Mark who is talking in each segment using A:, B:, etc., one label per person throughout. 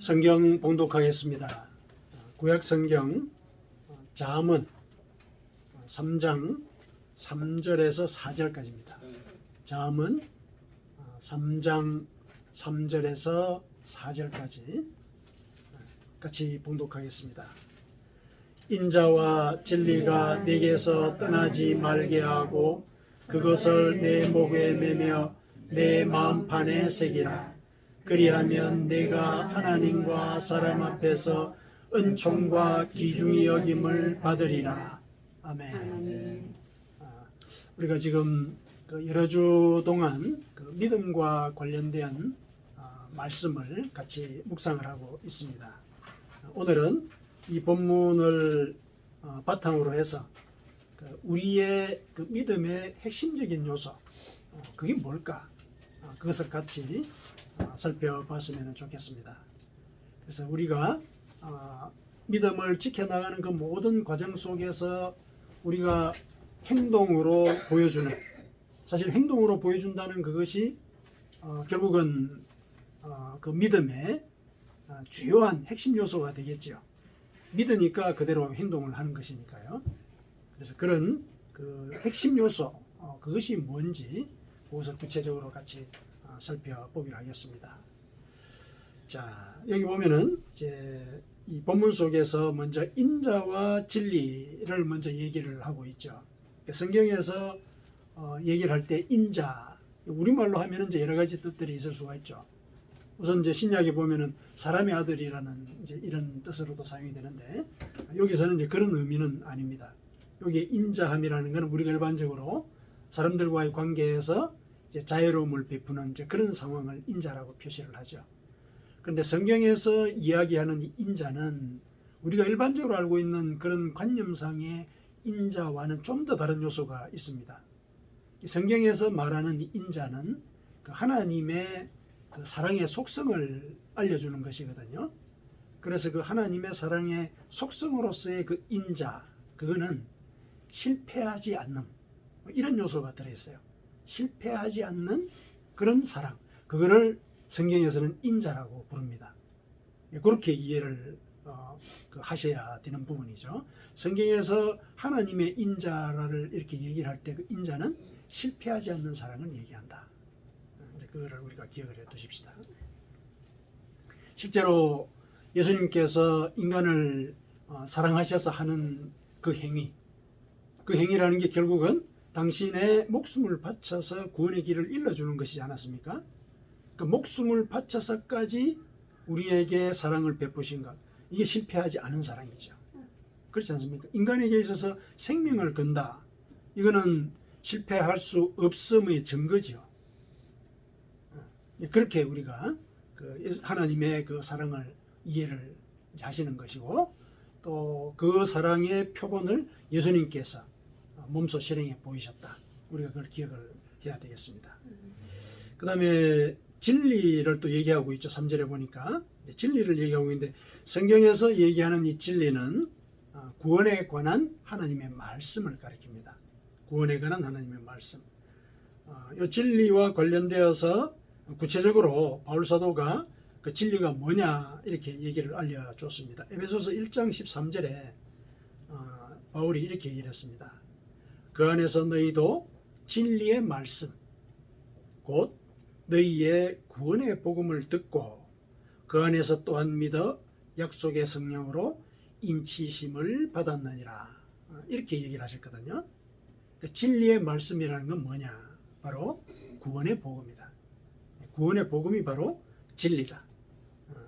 A: 성경 봉독하겠습니다. 구약 성경 잠언 3장 3절에서 4절까지입니다. 잠언 3장 3절에서 4절까지 같이 봉독하겠습니다. 인자와 진리가 내게서 떠나지 말게 하고 그것을 내 목에 매며 내 마음판에 새기라. 그리하면 내가 하나님과 사람 앞에서 은총과 귀중히 여김을 받으리라. 아멘. 우리가 지금 여러 주 동안 믿음과 관련된 말씀을 같이 묵상을 하고 있습니다. 오늘은 이 본문을 바탕으로 해서 우리의 믿음의 핵심적인 요소, 그게 뭘까? 그것을 같이 살펴봤으면 좋겠습니다. 그래서 우리가 믿음을 지켜나가는 그 모든 과정 속에서 우리가 행동으로 보여주는, 사실 행동으로 보여준다는 그것이 결국은 그 믿음의 주요한 핵심 요소가 되겠죠. 믿으니까 그대로 행동을 하는 것이니까요. 그래서 그런 그 핵심 요소, 그것이 뭔지 그것을 구체적으로 같이 살펴보기로 하겠습니다. 자, 여기 보면은 이제 이 본문 속에서 먼저 인자와 진리를 먼저 얘기를 하고 있죠. 성경에서 얘기를 할 때 인자, 우리말로 하면은 이제 여러 가지 뜻들이 있을 수가 있죠. 우선 이제 신약에 보면은 사람의 아들이라는 이제 이런 뜻으로도 사용이 되는데, 여기서는 이제 그런 의미는 아닙니다. 여기 인자함이라는 것은 우리가 일반적으로 사람들과의 관계에서 이제 자애로움을 베푸는 이제 그런 상황을 인자라고 표시를 하죠. 그런데 성경에서 이야기하는 이 인자는 우리가 일반적으로 알고 있는 그런 관념상의 인자와는 좀 더 다른 요소가 있습니다. 성경에서 말하는 이 인자는 그 하나님의 그 사랑의 속성을 알려주는 것이거든요. 그래서 그 하나님의 사랑의 속성으로서의 그 인자, 그거는 실패하지 않는 이런 요소가 들어있어요. 실패하지 않는 그런 사랑, 그거를 성경에서는 인자라고 부릅니다. 그렇게 이해를 하셔야 되는 부분이죠. 성경에서 하나님의 인자를 이렇게 얘기를 할 때 그 인자는 실패하지 않는 사랑을 얘기한다. 그거를 우리가 기억을 해 두십시다. 실제로 예수님께서 인간을 사랑하셔서 하는 그 행위라는 게 결국은 당신의 목숨을 바쳐서 구원의 길을 일러주는 것이지 않았습니까? 그 목숨을 바쳐서까지 우리에게 사랑을 베푸신 것, 이게 실패하지 않은 사랑이죠. 그렇지 않습니까? 인간에게 있어서 생명을 건다, 이거는 실패할 수 없음의 증거죠. 그렇게 우리가 그 하나님의 그 사랑을 이해를 하시는 것이고, 또 그 사랑의 표본을 예수님께서 몸소 실행해 보이셨다. 우리가 그걸 기억을 해야 되겠습니다. 그 다음에 진리를 또 얘기하고 있죠. 3절에 보니까 진리를 얘기하고 있는데, 성경에서 얘기하는 이 진리는 구원에 관한 하나님의 말씀을 가리킵니다. 구원에 관한 하나님의 말씀. 이 진리와 관련되어서 구체적으로 바울 사도가 그 진리가 뭐냐 이렇게 얘기를 알려줬습니다. 에베소서 1장 13절에 바울이 이렇게 얘기를 했습니다. 그 안에서 너희도 진리의 말씀, 곧 너희의 구원의 복음을 듣고 그 안에서 또한 믿어 약속의 성령으로 인치심을 받았느니라. 이렇게 얘기를 하셨거든요. 그 진리의 말씀이라는 건 뭐냐? 바로 구원의 복음이다. 구원의 복음이 바로 진리다.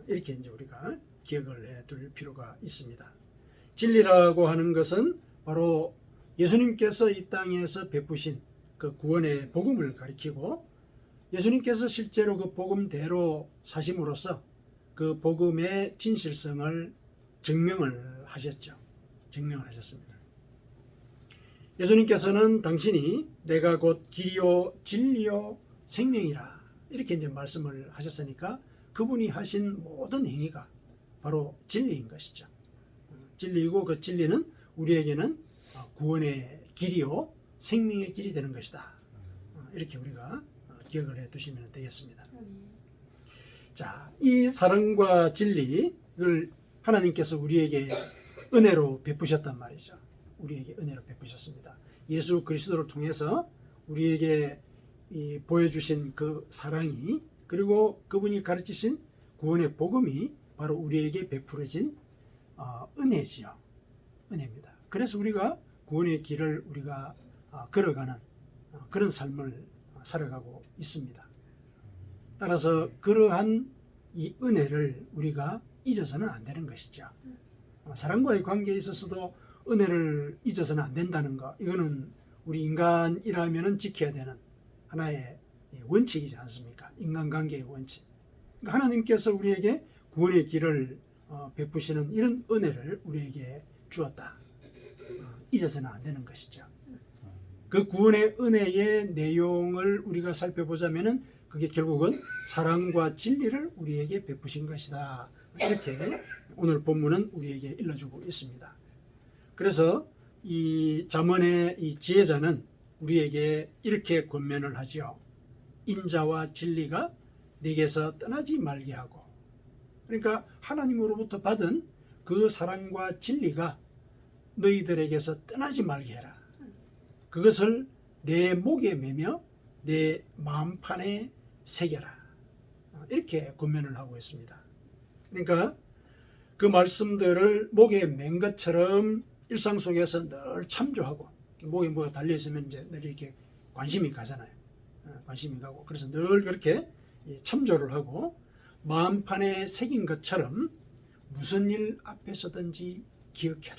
A: 이렇게 이제 우리가 기억을 해둘 필요가 있습니다. 진리라고 하는 것은 바로 예수님께서 이 땅에서 베푸신 그 구원의 복음을 가리키고, 예수님께서 실제로 그 복음대로 사심으로써 그 복음의 진실성을 증명을 하셨죠. 증명을 하셨습니다. 예수님께서는 당신이 내가 곧 길이요 진리요 생명이라 이렇게 이제 말씀을 하셨으니까 그분이 하신 모든 행위가 바로 진리인 것이죠. 진리이고 그 진리는 우리에게는 구원의 길이요 생명의 길이 되는 것이다. 이렇게 우리가 기억을 해 두시면 되겠습니다. 자, 이 사랑과 진리를 하나님께서 우리에게 은혜로 베푸셨단 말이죠. 우리에게 은혜로 베푸셨습니다. 예수 그리스도를 통해서 우리에게 보여주신 그 사랑이, 그리고 그분이 가르치신 구원의 복음이 바로 우리에게 베풀어진 은혜지요. 은혜입니다. 그래서 우리가 구원의 길을 우리가 걸어가는 그런 삶을 살아가고 있습니다. 따라서 그러한 이 은혜를 우리가 잊어서는 안 되는 것이죠. 사람과의 관계에 있어서도 은혜를 잊어서는 안 된다는 것, 이거는 우리 인간이라면 지켜야 되는 하나의 원칙이지 않습니까? 인간관계의 원칙. 그러니까 하나님께서 우리에게 구원의 길을 베푸시는 이런 은혜를 우리에게 주었다. 잊어서는 안 되는 것이죠. 그 구원의 은혜의 내용을 우리가 살펴보자면은 그게 결국은 사랑과 진리를 우리에게 베푸신 것이다. 이렇게 오늘 본문은 우리에게 일러주고 있습니다. 그래서 이 잠언의 이 지혜자는 우리에게 이렇게 권면을 하지요. 인자와 진리가 네게서 떠나지 말게 하고, 그러니까 하나님으로부터 받은 그 사랑과 진리가 너희들에게서 떠나지 말게 해라. 그것을 내 목에 매며 내 마음판에 새겨라. 이렇게 권면을 하고 있습니다. 그러니까 그 말씀들을 목에 맨 것처럼 일상 속에서 늘 참조하고, 목에 뭐가 달려있으면 이제 늘 이렇게 관심이 가잖아요. 관심이 가고, 그래서 늘 그렇게 참조를 하고 마음판에 새긴 것처럼 무슨 일 앞에서든지 기억해라.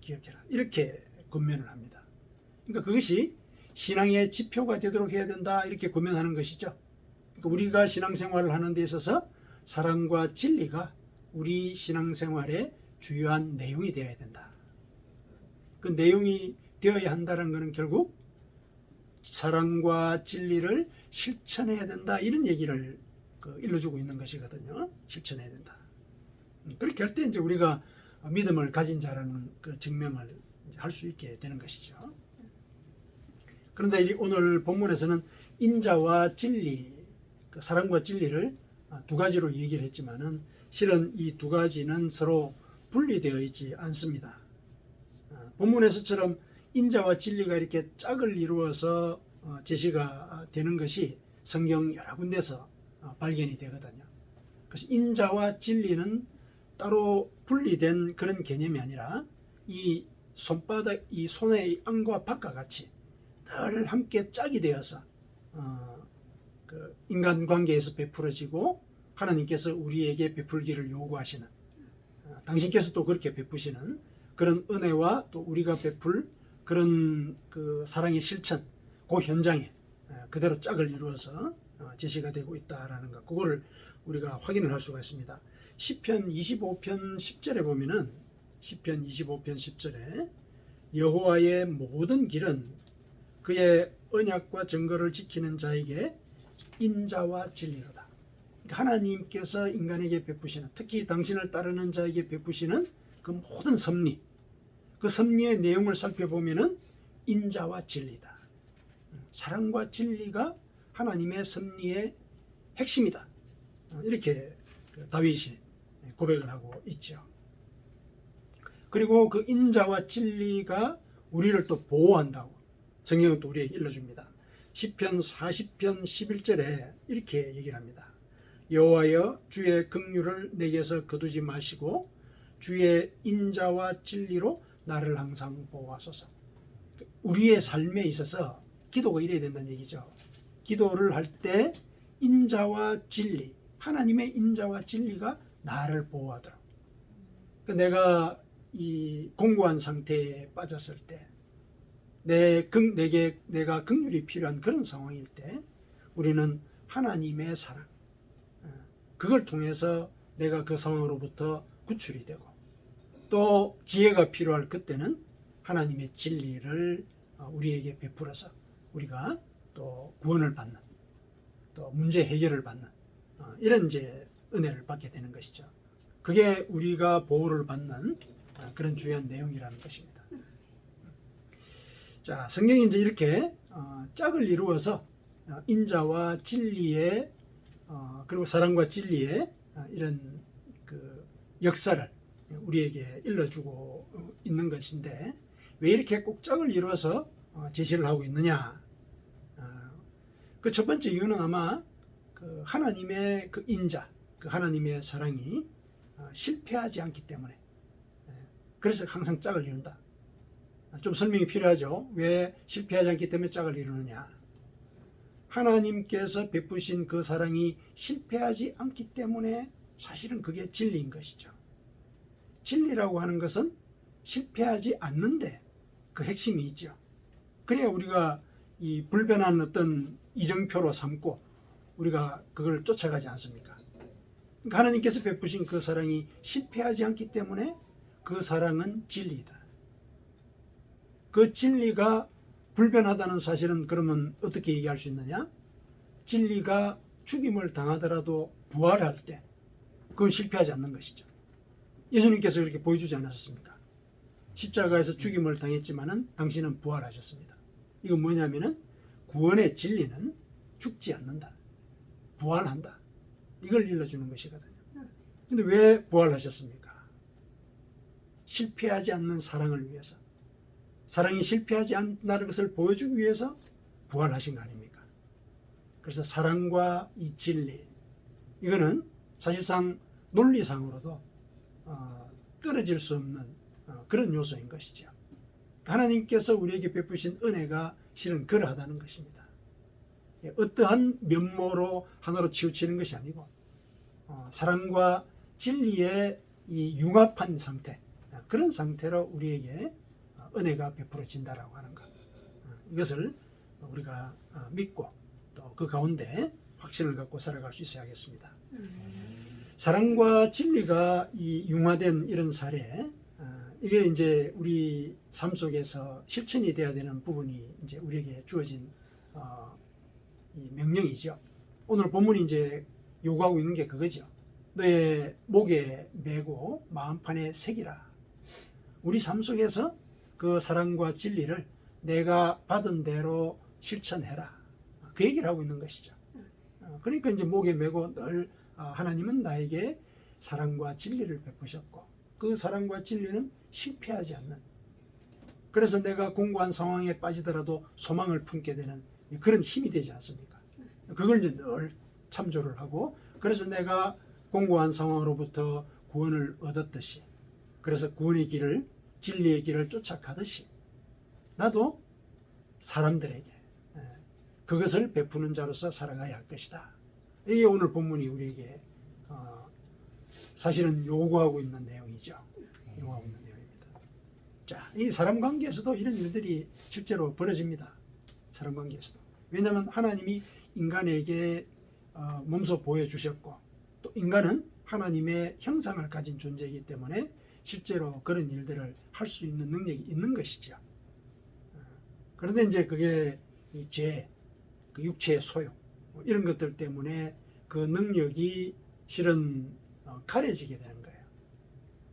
A: 기억해라. 이렇게 권면을 합니다. 그러니까 그것이 신앙의 지표가 되도록 해야 된다. 이렇게 권면하는 것이죠. 그러니까 우리가 신앙생활을 하는 데 있어서 사랑과 진리가 우리 신앙생활의 주요한 내용이 되어야 된다. 그 내용이 되어야 한다는 것은 결국 사랑과 진리를 실천해야 된다. 이런 얘기를 일러주고 있는 것이거든요. 실천해야 된다. 그렇게 할 때 이제 우리가 믿음을 가진 자라는 그 증명을 할 수 있게 되는 것이죠. 그런데 오늘 본문에서는 인자와 진리, 그 사랑과 진리를 두 가지로 얘기를 했지만은 실은 이 두 가지는 서로 분리되어 있지 않습니다. 본문에서처럼 인자와 진리가 이렇게 짝을 이루어서 제시가 되는 것이 성경 여러 군데서 발견이 되거든요. 그래서 인자와 진리는 따로 분리된 그런 개념이 아니라 이 손바닥, 이 손의 안과 밖과 같이 늘 함께 짝이 되어서 그 인간관계에서 베풀어지고 하나님께서 우리에게 베풀기를 요구하시는, 당신께서 또 그렇게 베푸시는 그런 은혜와 또 우리가 베풀 그런 그 사랑의 실천, 그 현장에 그대로 짝을 이루어서 제시가 되고 있다라는 것, 그거를 우리가 확인을 할 수가 있습니다. 시편 25편 10절에 보면은, 시편 25편 10절에 여호와의 모든 길은 그의 언약과 증거를 지키는 자에게 인자와 진리로다. 하나님께서 인간에게 베푸시는, 특히 당신을 따르는 자에게 베푸시는 그 모든 섭리, 그 섭리의 내용을 살펴보면은 인자와 진리다. 사랑과 진리가 하나님의 섭리의 핵심이다. 이렇게 다윗이 고백을 하고 있죠. 그리고 그 인자와 진리가 우리를 또 보호한다고 성경은 또 우리에게 일러줍니다. 시편 40편 11절에 이렇게 얘기를 합니다. 여호와여, 주의 긍휼을 내게서 거두지 마시고 주의 인자와 진리로 나를 항상 보호하소서. 우리의 삶에 있어서 기도가 이래야 된다는 얘기죠. 기도를 할 때 인자와 진리, 하나님의 인자와 진리가 나를 보호하도록. 내가 이 공고한 상태에 빠졌을 때, 내가 긍휼이 필요한 그런 상황일 때 우리는 하나님의 사랑, 그걸 통해서 내가 그 상황으로부터 구출이 되고, 또 지혜가 필요할 그때는 하나님의 진리를 우리에게 베풀어서 우리가 또 구원을 받는, 또 문제 해결을 받는 이런 이제 은혜를 받게 되는 것이죠. 그게 우리가 보호를 받는 그런 중요한 내용이라는 것입니다. 자, 성경이 이제 이렇게 짝을 이루어서 인자와 진리의 그리고 사랑과 진리의 이런 그 역사를 우리에게 일러주고 있는 것인데 왜 이렇게 꼭 짝을 이루어서 제시를 하고 있느냐? 그 첫 번째 이유는 아마 그 하나님의 그 인자, 그 하나님의 사랑이 실패하지 않기 때문에 그래서 항상 짝을 이룬다. 좀 설명이 필요하죠. 왜 실패하지 않기 때문에 짝을 이루느냐? 하나님께서 베푸신 그 사랑이 실패하지 않기 때문에 사실은 그게 진리인 것이죠. 진리라고 하는 것은 실패하지 않는데 그 핵심이 있죠. 그래야 우리가 이 불변한 어떤 이정표로 삼고 우리가 그걸 쫓아가지 않습니까? 그러니까 하나님께서 베푸신 그 사랑이 실패하지 않기 때문에 그 사랑은 진리다. 그 진리가 불변하다는 사실은 그러면 어떻게 얘기할 수 있느냐? 진리가 죽임을 당하더라도 부활할 때 그건 실패하지 않는 것이죠. 예수님께서 그렇게 보여주지 않았습니까? 십자가에서 죽임을 당했지만은 당신은 부활하셨습니다. 이건 뭐냐면은 구원의 진리는 죽지 않는다. 부활한다. 이걸 일러주는 것이거든요. 근데 왜 부활하셨습니까? 실패하지 않는 사랑을 위해서. 사랑이 실패하지 않는다는 것을 보여주기 위해서 부활하신 거 아닙니까? 그래서 사랑과 이 진리, 이거는 사실상 논리상으로도 떨어질 수 없는 그런 요소인 것이죠. 하나님께서 우리에게 베푸신 은혜가 실은 그러하다는 것입니다. 어떠한 면모로 하나로 치우치는 것이 아니고 사랑과 진리의 이 융합한 상태, 그런 상태로 우리에게 은혜가 베풀어진다라고 하는 것, 이것을 우리가 믿고 또 그 가운데 확신을 갖고 살아갈 수 있어야겠습니다. 사랑과 진리가 이 융화된 이런 사례, 이게 이제 우리 삶 속에서 실천이 돼야 되는 부분이 이제 우리에게 주어진 이 명령이죠. 오늘 본문이 이제 요구하고 있는 게 그거죠. 너의 목에 메고 마음판에 새기라. 우리 삶 속에서 그 사랑과 진리를 내가 받은 대로 실천해라. 그 얘기를 하고 있는 것이죠. 그러니까 이제 목에 메고 늘 하나님은 나에게 사랑과 진리를 베푸셨고 그 사랑과 진리는 실패하지 않는, 그래서 내가 공고한 상황에 빠지더라도 소망을 품게 되는 그런 힘이 되지 않습니까? 그걸 이제 늘 참조를 하고, 그래서 내가 공고한 상황으로부터 구원을 얻었듯이, 그래서 구원의 길을, 진리의 길을 쫓아가듯이 나도 사람들에게 그것을 베푸는 자로서 살아가야 할 것이다. 이게 오늘 본문이 우리에게 사실은 요구하고 있는 내용이죠. 요구하고 있는 내용입니다. 자, 이 사람 관계에서도 이런 일들이 실제로 벌어집니다. 사람 관계에서도. 왜냐하면 하나님이 인간에게 몸소 보여주셨고 또 인간은 하나님의 형상을 가진 존재이기 때문에 실제로 그런 일들을 할 수 있는 능력이 있는 것이죠. 그런데 이제 그게 이 죄, 그 육체의 소용 이런 것들 때문에 그 능력이 실은 가려지게 되는 거예요.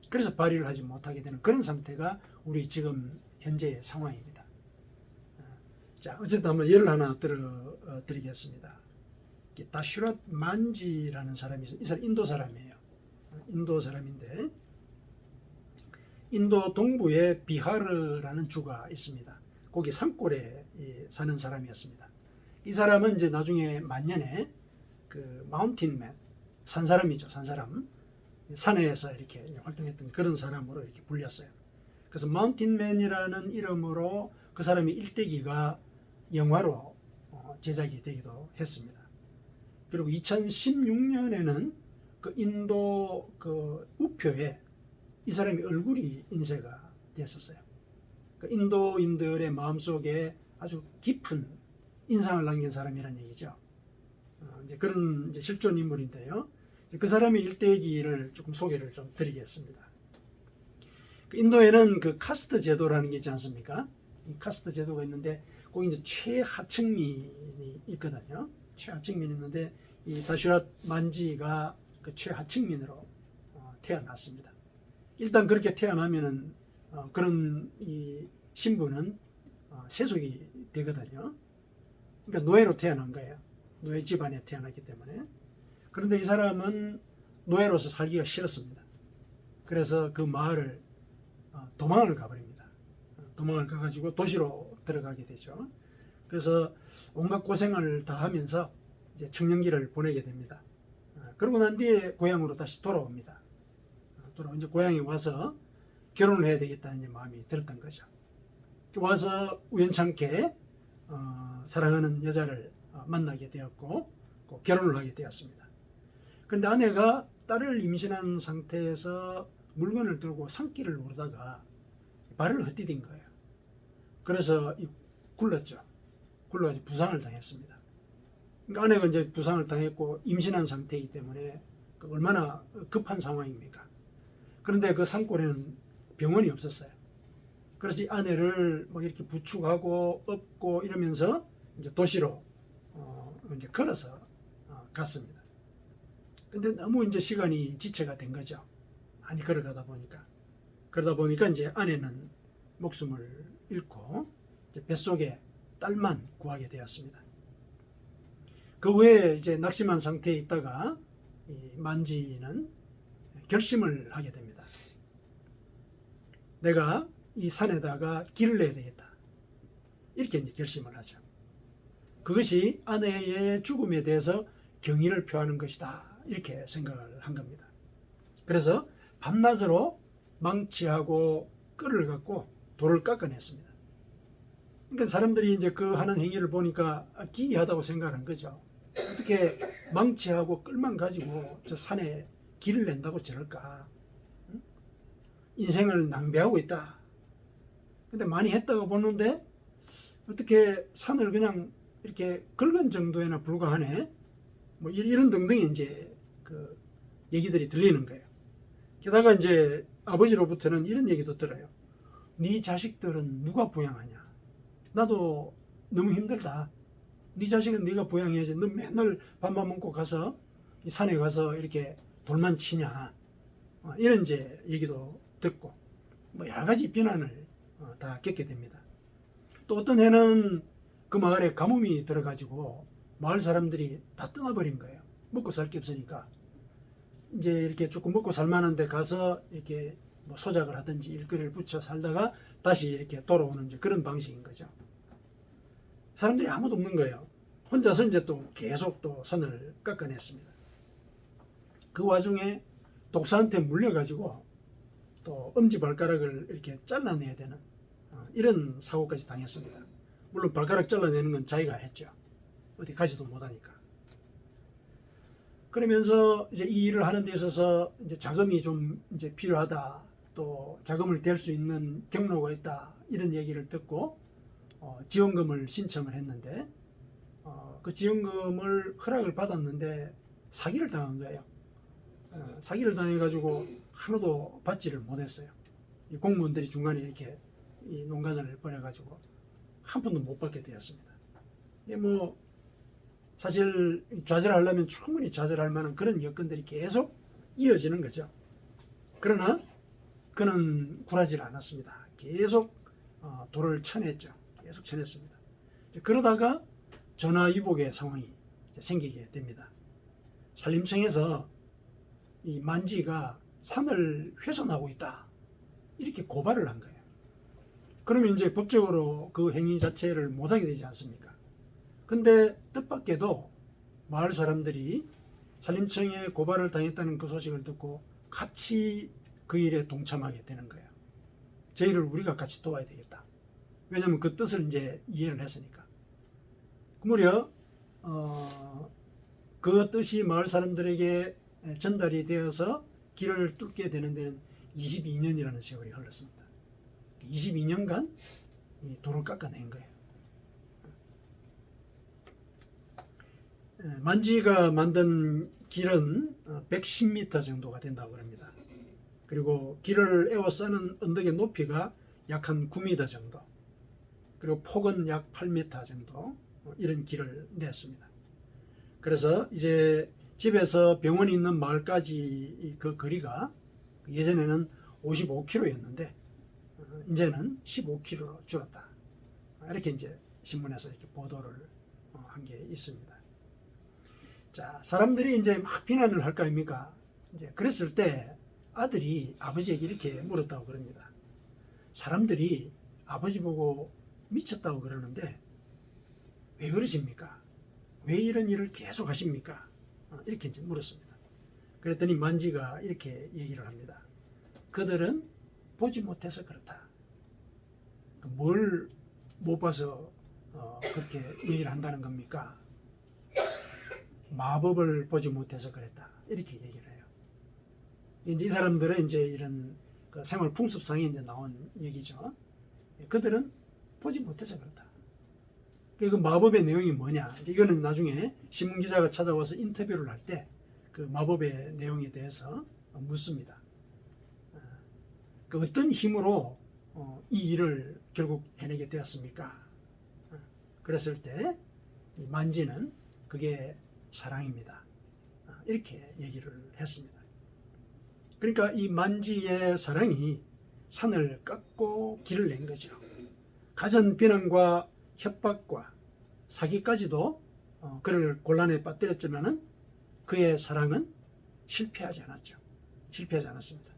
A: 그래서 발휘를 하지 못하게 되는 그런 상태가 우리 지금 현재의 상황입니다. 자, 어쨌든 한번 예를 하나 드리겠습니다. 다슈랏 만지라는 사람이 있어요. 이 사람 인도 사람이에요. 인도 사람인데 인도 동부에 비하르라는 주가 있습니다. 거기 산골에 사는 사람이었습니다. 이 사람은 이제 나중에 만년에 그 마운틴맨, 산 사람이죠. 산 사람. 산에서 이렇게 활동했던 그런 사람으로 이렇게 불렸어요. 그래서 마운틴맨이라는 이름으로 그 사람의 일대기가 영화로 제작이 되기도 했습니다. 그리고 2016년에는 그 인도 그 우표에 이 사람의 얼굴이 인쇄가 됐었어요. 그 인도인들의 마음속에 아주 깊은 인상을 남긴 사람이라는 얘기죠. 이제 그런 이제 실존 인물인데요. 그 사람의 일대기를 조금 소개를 좀 드리겠습니다. 그 인도에는 그 카스트 제도라는 게 있지 않습니까? 이 카스트 제도가 있는데 거기 이제 최하층민이 있거든요. 최하층민이 있는데 이 다슈랏 만지가 그 최하층민으로 태어났습니다. 일단 그렇게 태어나면은 그런 이 신분은 세속이 되거든요. 그러니까 노예로 태어난 거예요. 노예 집안에 태어났기 때문에. 그런데 이 사람은 노예로서 살기가 싫었습니다. 그래서 그 마을을 도망을 가버립니다. 도망을 가가지고 도시로 들어가게 되죠. 그래서 온갖 고생을 다 하면서 이제 청년기를 보내게 됩니다. 그러고 난 뒤에 고향으로 다시 돌아옵니다. 이제 고향에 와서 결혼을 해야 되겠다는 마음이 들었던 거죠. 와서 우연찮게 사랑하는 여자를 만나게 되었고 결혼을 하게 되었습니다. 그런데 아내가 딸을 임신한 상태에서 물건을 들고 산길을 오르다가 발을 헛디딘 거예요. 그래서 굴렀죠. 굴러가지고 부상을 당했습니다. 그러니까 아내가 이제 부상을 당했고 임신한 상태이기 때문에 얼마나 급한 상황입니까? 그런데 그 산골에는 병원이 없었어요. 그래서 이 아내를 막 이렇게 부축하고 업고 이러면서 이제 도시로 이제 걸어서 갔습니다. 근데 너무 이제 시간이 지체가 된 거죠. 많이 걸어가다 보니까. 그러다 보니까 이제 아내는 목숨을 잃고 이제 뱃속에 딸만 구하게 되었습니다. 그 후에 이제 낙심한 상태에 있다가 이 만지는 결심을 하게 됩니다. 내가 이 산에다가 길을 내야 되겠다. 이렇게 이제 결심을 하죠. 그것이 아내의 죽음에 대해서 경의를 표하는 것이다. 이렇게 생각을 한 겁니다. 그래서 밤낮으로 망치하고 끌을 갖고 돌을 깎아냈습니다. 그러니까 사람들이 이제 그 하는 행위를 보니까 기이하다고 생각한 거죠. 어떻게 망치하고 끌만 가지고 저 산에 길을 낸다고 저럴까? 인생을 낭비하고 있다. 근데 많이 했다고 보는데 어떻게 산을 그냥 이렇게 긁은 정도에나 불과하네. 뭐 이런 등등의 이제 그 얘기들이 들리는 거예요. 게다가 이제 아버지로부터는 이런 얘기도 들어요. 네 자식들은 누가 부양하냐? 나도 너무 힘들다. 네 자식은 네가 부양해야지. 너 맨날 밥만 먹고 가서 이 산에 가서 이렇게 돌만 치냐? 이런 이제 얘기도 듣고 뭐 여러 가지 비난을 다 겪게 됩니다. 또 어떤 해는 그 마을에 가뭄이 들어가지고 마을 사람들이 다 떠나버린 거예요. 먹고 살 게 없으니까. 이제 이렇게 조금 먹고 살만한데 가서 이렇게 뭐 소작을 하든지 일거리를 붙여 살다가 다시 이렇게 돌아오는 이제 그런 방식인 거죠. 사람들이 아무도 없는 거예요. 혼자서 이제 또 계속 또 산을 깎아냈습니다. 그 와중에 독사한테 물려가지고 또 엄지발가락을 이렇게 잘라내야 되는 이런 사고까지 당했습니다. 물론 발가락 잘라내는 건 자기가 했죠. 어디 가지도 못하니까. 그러면서 이제 이 일을 하는 데 있어서 이제 자금이 좀 이제 필요하다. 또 자금을 댈 수 있는 경로가 있다. 이런 얘기를 듣고 지원금을 신청을 했는데 그 지원금을 허락을 받았는데 사기를 당한 거예요. 사기를 당해가지고 하나도 받지를 못했어요. 이 공무원들이 중간에 이렇게 이 농간을 벌여가지고 한 푼도 못 받게 되었습니다. 이게 뭐 사실 좌절하려면 충분히 좌절할 만한 그런 여건들이 계속 이어지는 거죠. 그러나 그는 굴하지 않았습니다. 계속 돌을 쳐냈죠. 계속 쳐냈습니다. 그러다가 전화위복의 상황이 생기게 됩니다. 산림청에서 이 만지가 산을 훼손하고 있다. 이렇게 고발을 한 거예요. 그러면 이제 법적으로 그 행위 자체를 못하게 되지 않습니까? 근데 뜻밖에도 마을 사람들이 산림청에 고발을 당했다는 그 소식을 듣고 같이 그 일에 동참하게 되는 거예요. 저희를 우리가 같이 도와야 되겠다. 왜냐하면 그 뜻을 이제 이해를 했으니까. 무려 그 뜻이 마을 사람들에게 전달이 되어서 길을 뚫게 되는 데는 22년이라는 세월이 흘렀습니다. 22년간 돌을 깎아낸 거예요. 만지가 만든 길은 110m 정도가 된다고 합니다. 그리고 길을 에워싸는 언덕의 높이가 약 한 9m 정도, 그리고 폭은 약 8m 정도, 이런 길을 냈습니다. 그래서 이제 집에서 병원이 있는 마을까지 그 거리가 예전에는 55km였는데 이제는 15km로 줄었다. 이렇게 이제 신문에서 이렇게 보도를 한 게 있습니다. 자, 사람들이 이제 막 비난을 할 거 아닙니까? 이제 그랬을 때 아들이 아버지에게 이렇게 물었다고 그럽니다. 사람들이 아버지 보고 미쳤다고 그러는데 왜 그러십니까? 왜 이런 일을 계속 하십니까? 이렇게 이제 물었습니다. 그랬더니 만지가 이렇게 얘기를 합니다. 그들은 보지 못해서 그렇다. 뭘 못 봐서 그렇게 얘기를 한다는 겁니까? 마법을 보지 못해서 그랬다. 이렇게 얘기를 해요. 이제 이 사람들은 이제 이런 그 생활 풍습상에 이제 나온 얘기죠. 그들은 보지 못해서 그렇다. 그 마법의 내용이 뭐냐? 이거는 나중에 신문 기자가 찾아와서 인터뷰를 할 때 그 마법의 내용에 대해서 묻습니다. 그 어떤 힘으로 이 일을 결국 해내게 되었습니까? 그랬을 때 만지는 그게 사랑입니다. 이렇게 얘기를 했습니다. 그러니까 이 만지의 사랑이 산을 깎고 길을 낸 거죠. 가전 비난과 협박과 사기까지도 그를 곤란에 빠뜨렸지만은 그의 사랑은 실패하지 않았죠. 실패하지 않았습니다.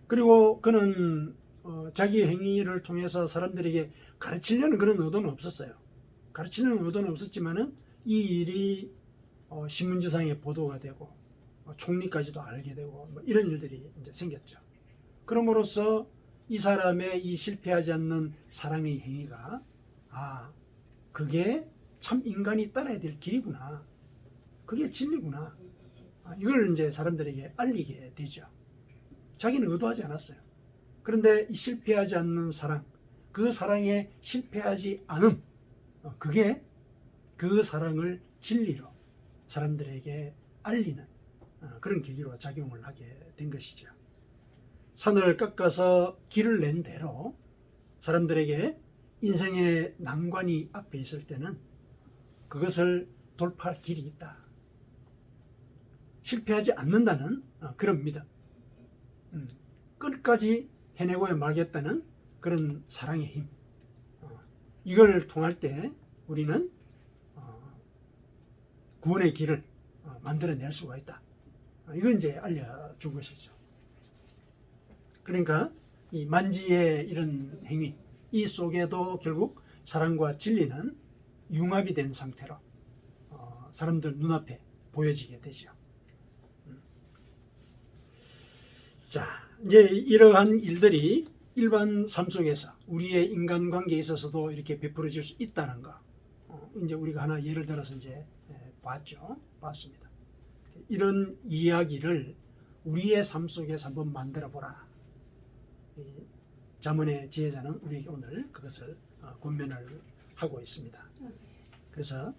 A: 그리고 그는 자기 행위를 통해서 사람들에게 가르치려는 그런 의도는 없었어요. 가르치려는 의도는 없었지만은 이 일이 신문지상에 보도가 되고 총리까지도 알게 되고 뭐 이런 일들이 이제 생겼죠. 그럼으로써 이 사람의 이 실패하지 않는 사랑의 행위가 그게 참 인간이 따라야 될 길이구나. 그게 진리구나. 이걸 이제 사람들에게 알리게 되죠. 자기는 의도하지 않았어요. 그런데 이 실패하지 않는 사랑, 그 사랑에 실패하지 않음, 그게 그 사랑을 진리로 사람들에게 알리는 그런 계기로 작용을 하게 된 것이죠. 산을 깎아서 길을 낸 대로 사람들에게 인생의 난관이 앞에 있을 때는 그것을 돌파할 길이 있다. 실패하지 않는다는 그런 믿음, 끝까지 해내고야 말겠다는 그런 사랑의 힘, 이걸 통할 때 우리는 구원의 길을 만들어낼 수가 있다. 이건 이제 알려준 것이죠. 그러니까 이 만지의 이런 행위, 이 속에도 결국 사랑과 진리는 융합이 된 상태로 사람들 눈앞에 보여지게 되죠. 자, 이제 이러한 일들이 일반 삶 속에서 우리의 인간관계에 있어서도 이렇게 베풀어질 수 있다는 거, 이제 우리가 하나 예를 들어서 이제 봤습니다. 이런 이야기를 우리의 삶 속에서 한번 만들어 보라. 잠언의 지혜자는 우리에게 오늘 그것을 권면을 하고 있습니다. 그래서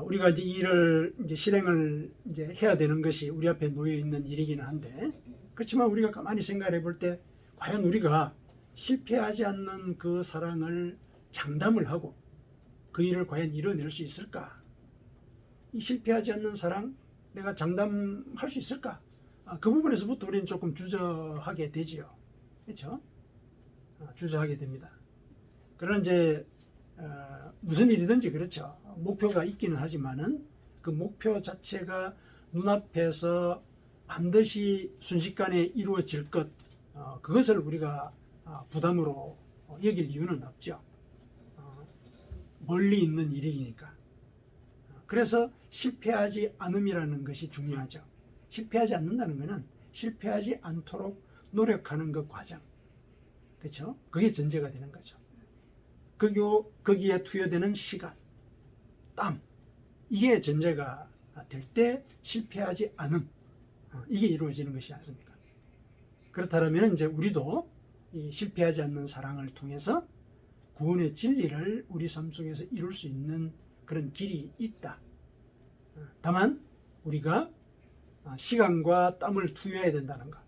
A: 우리가 이제 이 일을 이제 실행을 이제 해야 되는 것이 우리 앞에 놓여 있는 일이기는 한데, 그렇지만 우리가 가만히 생각해 볼 때 과연 우리가 실패하지 않는 그 사랑을 장담을 하고 그 일을 과연 이뤄낼 수 있을까? 이 실패하지 않는 사랑 내가 장담할 수 있을까? 그 부분에서부터 우리는 조금 주저하게 되지요. 그렇죠? 주저하게 됩니다. 그러나 이제 무슨 일이든지 그렇죠. 목표가 있기는 하지만은 그 목표 자체가 눈앞에서 반드시 순식간에 이루어질 것, 그것을 우리가 부담으로 여길 이유는 없죠. 멀리 있는 일이니까. 그래서 실패하지 않음이라는 것이 중요하죠. 실패하지 않는다는 것은 실패하지 않도록 노력하는 그 과정, 그렇죠? 그게 전제가 되는 거죠. 그리고 거기에 투여되는 시간, 땀, 이게 전제가 될 때 실패하지 않음, 이게 이루어지는 것이지 않습니까? 그렇다면 이제 우리도 이 실패하지 않는 사랑을 통해서 구원의 진리를 우리 삶 속에서 이룰 수 있는 그런 길이 있다. 다만 우리가 시간과 땀을 투여해야 된다는 것.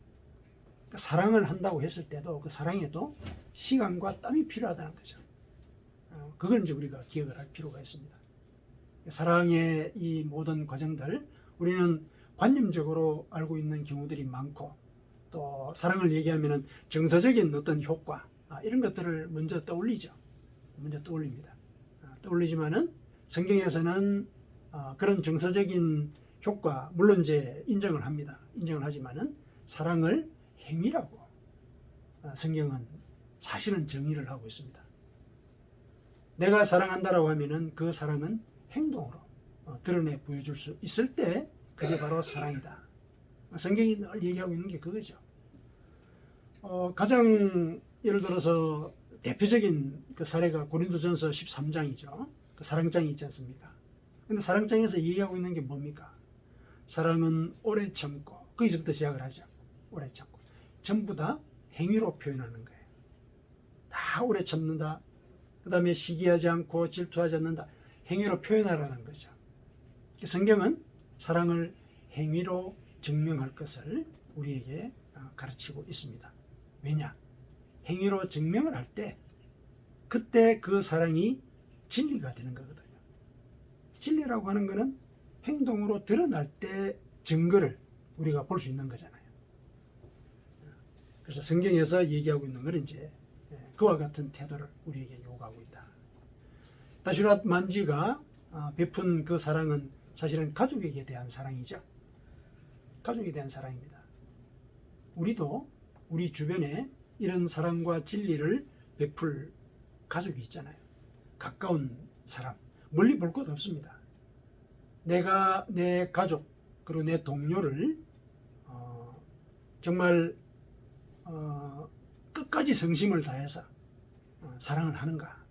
A: 그러니까 사랑을 한다고 했을 때도 그 사랑에도 시간과 땀이 필요하다는 거죠. 그걸 이제 우리가 기억을 할 필요가 있습니다. 사랑의 이 모든 과정들, 우리는 관념적으로 알고 있는 경우들이 많고, 또 사랑을 얘기하면 정서적인 어떤 효과, 이런 것들을 먼저 떠올리죠. 먼저 떠올립니다. 떠올리지만은 성경에서는 그런 정서적인 효과, 물론 이제 인정을 합니다. 인정을 하지만은 사랑을 행위라고 성경은 사실은 정의를 하고 있습니다. 내가 사랑한다라고 하면은 그 사랑은 행동으로 드러내 보여줄 수 있을 때 그게 바로 사랑이다. 성경이 늘 얘기하고 있는 게 그거죠. 가장 예를 들어서 대표적인 그 사례가 고린도전서 13장이죠. 그 사랑장이 있지 않습니까? 근데 사랑장에서 얘기하고 있는 게 뭡니까? 사랑은 오래 참고, 거기서부터 시작을 하죠. 오래 참고. 전부 다 행위로 표현하는 거예요. 다 오래 참는다. 그 다음에 시기하지 않고 질투하지 않는다. 행위로 표현하라는 거죠. 성경은 사랑을 행위로 증명할 것을 우리에게 가르치고 있습니다. 왜냐? 행위로 증명을 할 때 그때 그 사랑이 진리가 되는 거거든요. 진리라고 하는 것은 행동으로 드러날 때 증거를 우리가 볼 수 있는 거잖아요. 그래서 성경에서 얘기하고 있는 건 이제 그와 같은 태도를 우리에게 요구하고 있다. 다슈랏 만지가 베푼 그 사랑은 사실은 가족에게 대한 사랑이죠. 가족에 대한 사랑입니다. 우리도 우리 주변에 이런 사랑과 진리를 베풀 가족이 있잖아요. 가까운 사람, 멀리 볼 것 없습니다. 내가 내 가족 그리고 내 동료를 정말 끝까지 성심을 다해서 사랑을 하는가?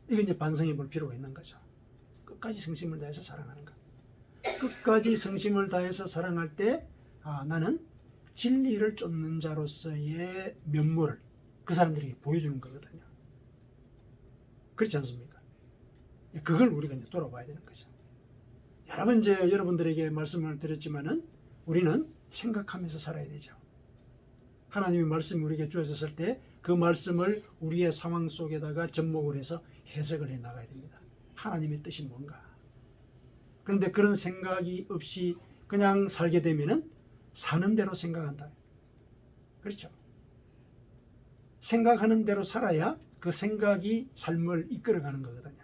A: 이건 이제 반성해 볼 필요가 있는 거죠. 끝까지 성심을 다해서 사랑하는가? 끝까지 성심을 다해서 사랑할 때 나는 진리를 쫓는 자로서의 면모를 그 사람들에게 보여주는 거거든요. 그렇지 않습니까? 그걸 우리가 이제 돌아봐야 되는 거죠. 여러 번 이제 여러분들에게 말씀을 드렸지만은 우리는 생각하면서 살아야 되죠. 하나님의 말씀이 우리에게 주어졌을 때 그 말씀을 우리의 상황 속에다가 접목을 해서 해석을 해 나가야 됩니다. 하나님의 뜻이 뭔가. 그런데 그런 생각이 없이 그냥 살게 되면은 사는 대로 생각한다. 그렇죠? 생각하는 대로 살아야 그 생각이 삶을 이끌어가는 거거든요.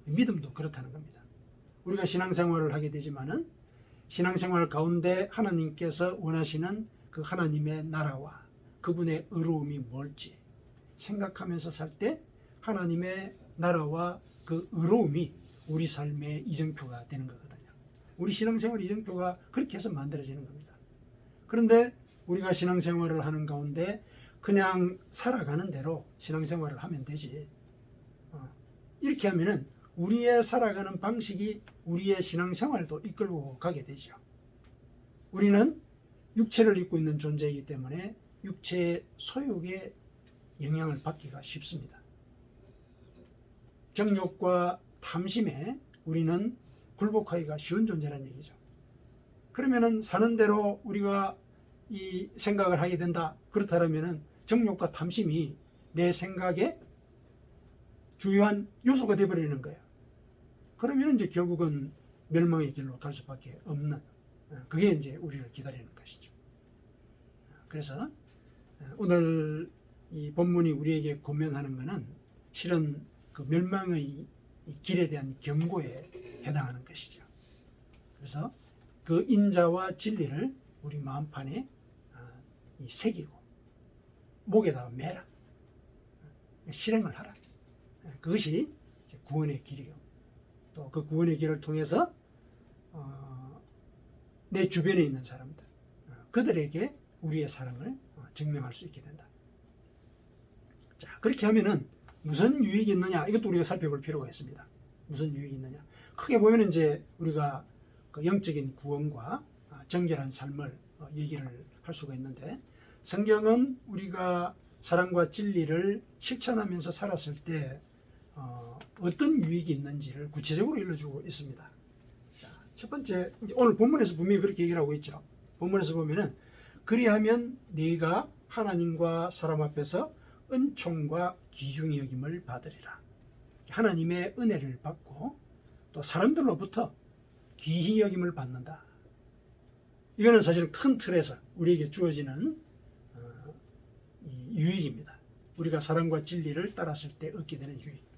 A: 믿음도 그렇다는 겁니다. 우리가 신앙생활을 하게 되지만은 신앙생활 가운데 하나님께서 원하시는 그 하나님의 나라와 그분의 의로움이 뭘지 생각하면서 살 때 하나님의 나라와 그 의로움이 우리 삶의 이정표가 되는 거거든요. 우리 신앙생활 이정표가 그렇게 해서 만들어지는 겁니다. 그런데 우리가 신앙생활을 하는 가운데 그냥 살아가는 대로 신앙생활을 하면 되지. 이렇게 하면은 우리의 살아가는 방식이 우리의 신앙생활도 이끌고 가게 되죠. 우리는 육체를 입고 있는 존재이기 때문에 육체의 소욕에 영향을 받기가 쉽습니다. 정욕과 탐심에 우리는 굴복하기가 쉬운 존재라는 얘기죠. 그러면은 사는 대로 우리가 이 생각을 하게 된다. 그렇다면은 정욕과 탐심이 내 생각의 주요한 요소가 되어버리는 거예요. 그러면 이제 결국은 멸망의 길로 갈 수밖에 없는 그게 이제 우리를 기다리는 것이죠. 그래서 오늘 이 본문이 우리에게 권면하는 것은 실은 그 멸망의 길에 대한 경고에 해당하는 것이죠. 그래서 그 인자와 진리를 우리 마음판에 새기고 목에다가 매라. 실행을 하라. 그것이 구원의 길이고 또 그 구원의 길을 통해서 내 주변에 있는 사람들 그들에게 우리의 사랑을 증명할 수 있게 된다. 자, 그렇게 하면은 무슨 유익이 있느냐 이것도 우리가 살펴볼 필요가 있습니다. 무슨 유익이 있느냐 크게 보면 이제 우리가 그 영적인 구원과 정결한 삶을 얘기를 할 수가 있는데 성경은 우리가 사랑과 진리를 실천하면서 살았을 때 어떤 유익이 있는지를 구체적으로 일러주고 있습니다. 자, 첫 번째 오늘 본문에서 분명히 그렇게 얘기를 하고 있죠. 본문에서 보면은 그리하면 네가 하나님과 사람 앞에서 은총과 귀중히 여김을 받으리라. 하나님의 은혜를 받고 또 사람들로부터 귀히 여김을 받는다. 이거는 사실 큰 틀에서 우리에게 주어지는 유익입니다. 우리가 사랑과 진리를 따랐을 때 얻게 되는 유익.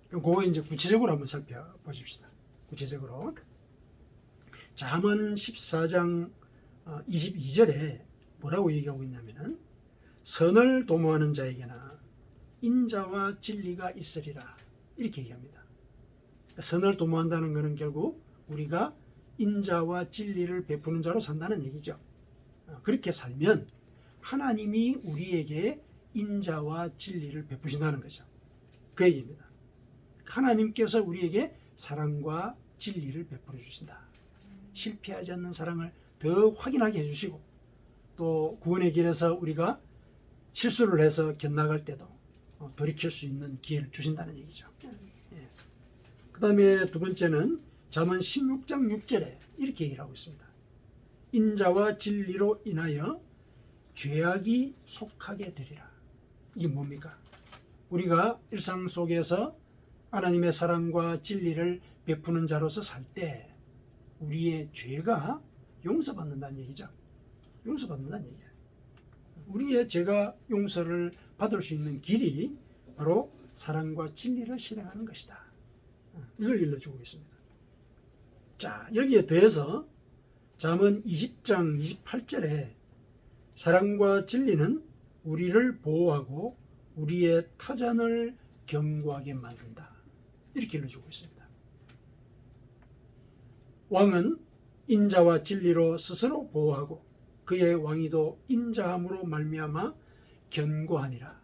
A: 그거 이제 구체적으로 한번 살펴보십시다. 구체적으로 잠언 14장 22절에 뭐라고 얘기하고 있냐면은 선을 도모하는 자에게나 인자와 진리가 있으리라 이렇게 얘기합니다. 선을 도모한다는 것은 결국 우리가 인자와 진리를 베푸는 자로 산다는 얘기죠. 그렇게 살면 하나님이 우리에게 인자와 진리를 베푸신다는 거죠. 그 얘기입니다. 하나님께서 우리에게 사랑과 진리를 베풀어 주신다. 실패하지 않는 사랑을 더 확인하게 해주시고 또 구원의 길에서 우리가 실수를 해서 견나갈 때도 돌이킬 수 있는 기회를 주신다는 얘기죠. 예. 그 다음에 두 번째는 잠언 16장 6절에 이렇게 얘기를 하고 있습니다. 인자와 진리로 인하여 죄악이 속하게 되리라. 이게 뭡니까? 우리가 일상 속에서 하나님의 사랑과 진리를 베푸는 자로서 살 때 우리의 죄가 용서받는다는 얘기죠. 용서받는다는 얘기예요. 우리의 죄가 용서를 받을 수 있는 길이 바로 사랑과 진리를 실행하는 것이다. 이걸 일러주고 있습니다. 자, 여기에 더해서 잠언 20장 28절에 사랑과 진리는 우리를 보호하고 우리의 터전을 견고하게 만든다. 이렇게 일러주고 있습니다. 왕은 인자와 진리로 스스로 보호하고 그의 왕위도 인자함으로 말미암아 견고하니라.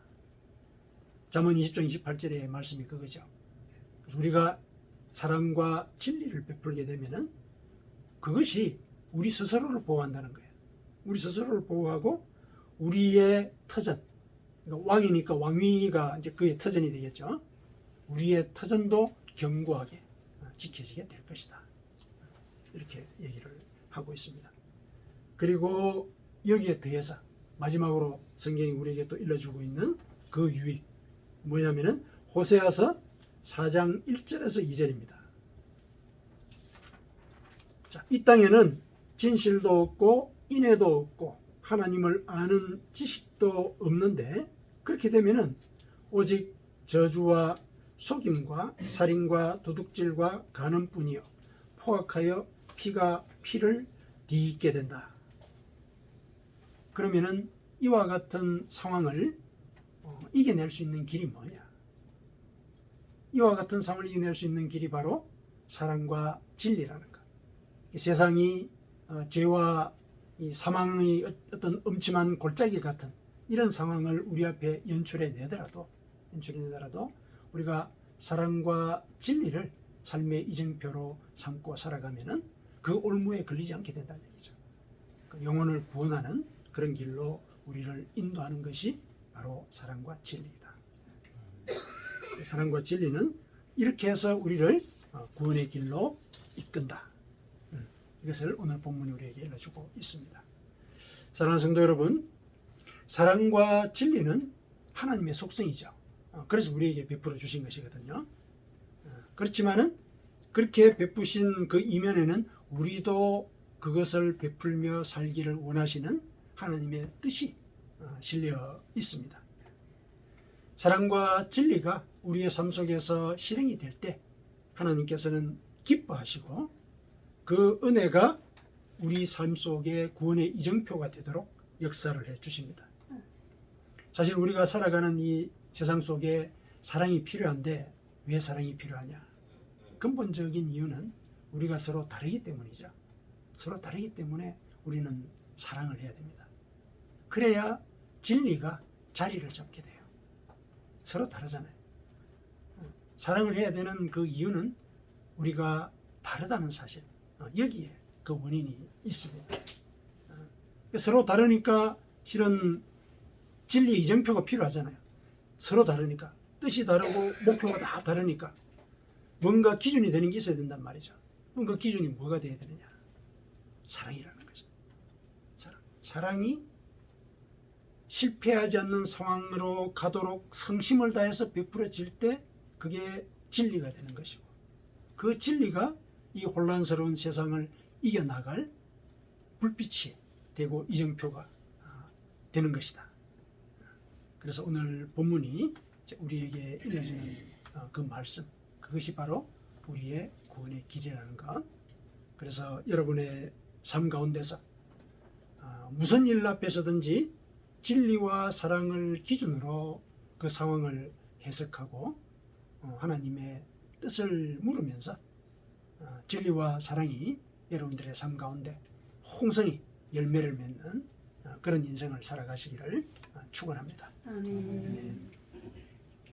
A: 잠언 20장 28절의 말씀이 그거죠. 우리가 사랑과 진리를 베풀게 되면은 그것이 우리 스스로를 보호한다는 거예요. 우리 스스로를 보호하고 우리의 터전, 그러니까 왕이니까 왕위가 이제 그의 터전이 되겠죠. 우리의 터전도 견고하게 지켜지게 될 것이다. 이렇게 얘기를 하고 있습니다. 그리고 여기에 더해서 마지막으로 성경이 우리에게 또 일러주고 있는 그 유익 뭐냐면은 호세아서 4장 1절에서 2절입니다. 자, 이 땅에는 진실도 없고 인애도 없고 하나님을 아는 지식도 없는데 그렇게 되면은 오직 저주와 속임과 살인과 도둑질과 간음뿐이요 포악하여 피가 피를 뒤집게 된다. 그러면은 이와 같은 상황을 이겨낼 수 있는 길이 뭐냐? 이와 같은 상황을 이겨낼 수 있는 길이 바로 사랑과 진리라는 것. 세상이 죄와 이 사망의 어떤 음침한 골짜기 같은 이런 상황을 우리 앞에 연출해 내더라도 우리가 사랑과 진리를 삶의 이정표로 삼고 살아가면은 그 올무에 걸리지 않게 된다는 얘기죠. 영혼을 구원하는 그런 길로 우리를 인도하는 것이 바로 사랑과 진리이다. 사랑과 진리는 이렇게 해서 우리를 구원의 길로 이끈다. 이것을 오늘 본문이 우리에게 일러주고 있습니다. 사랑하는 성도 여러분, 사랑과 진리는 하나님의 속성이죠. 그래서 우리에게 베풀어 주신 것이거든요. 그렇지만은 그렇게 베푸신 그 이면에는 우리도 그것을 베풀며 살기를 원하시는 하나님의 뜻이 실려 있습니다. 사랑과 진리가 우리의 삶 속에서 실행이 될 때 하나님께서는 기뻐하시고 그 은혜가 우리 삶 속에 구원의 이정표가 되도록 역사를 해 주십니다. 사실 우리가 살아가는 이 세상 속에 사랑이 필요한데 왜 사랑이 필요하냐? 근본적인 이유는 우리가 서로 다르기 때문이죠. 서로 다르기 때문에 우리는 사랑을 해야 됩니다. 그래야 진리가 자리를 잡게 돼요. 서로 다르잖아요. 사랑을 해야 되는 그 이유는 우리가 다르다는 사실, 여기에 그 원인이 있습니다. 서로 다르니까 실은 진리 이정표가 필요하잖아요. 서로 다르니까 뜻이 다르고 목표가 다 다르니까 뭔가 기준이 되는 게 있어야 된단 말이죠. 그럼 그 기준이 뭐가 돼야 되느냐? 사랑이라는 거죠. 사랑이 실패하지 않는 상황으로 가도록 성심을 다해서 베풀어질 때 그게 진리가 되는 것이고 그 진리가 이 혼란스러운 세상을 이겨나갈 불빛이 되고 이정표가 되는 것이다. 그래서 오늘 본문이 우리에게 일러주는 그 말씀, 그것이 바로 우리의 구원의 길이라는 것. 그래서 여러분의 삶 가운데서 무슨 일 앞에서든지 진리와 사랑을 기준으로 그 상황을 해석하고 하나님의 뜻을 물으면서 진리와 사랑이 여러분들의 삶 가운데 홍성이 열매를 맺는 그런 인생을 살아가시기를 축원합니다.
B: 아멘.
A: 아멘.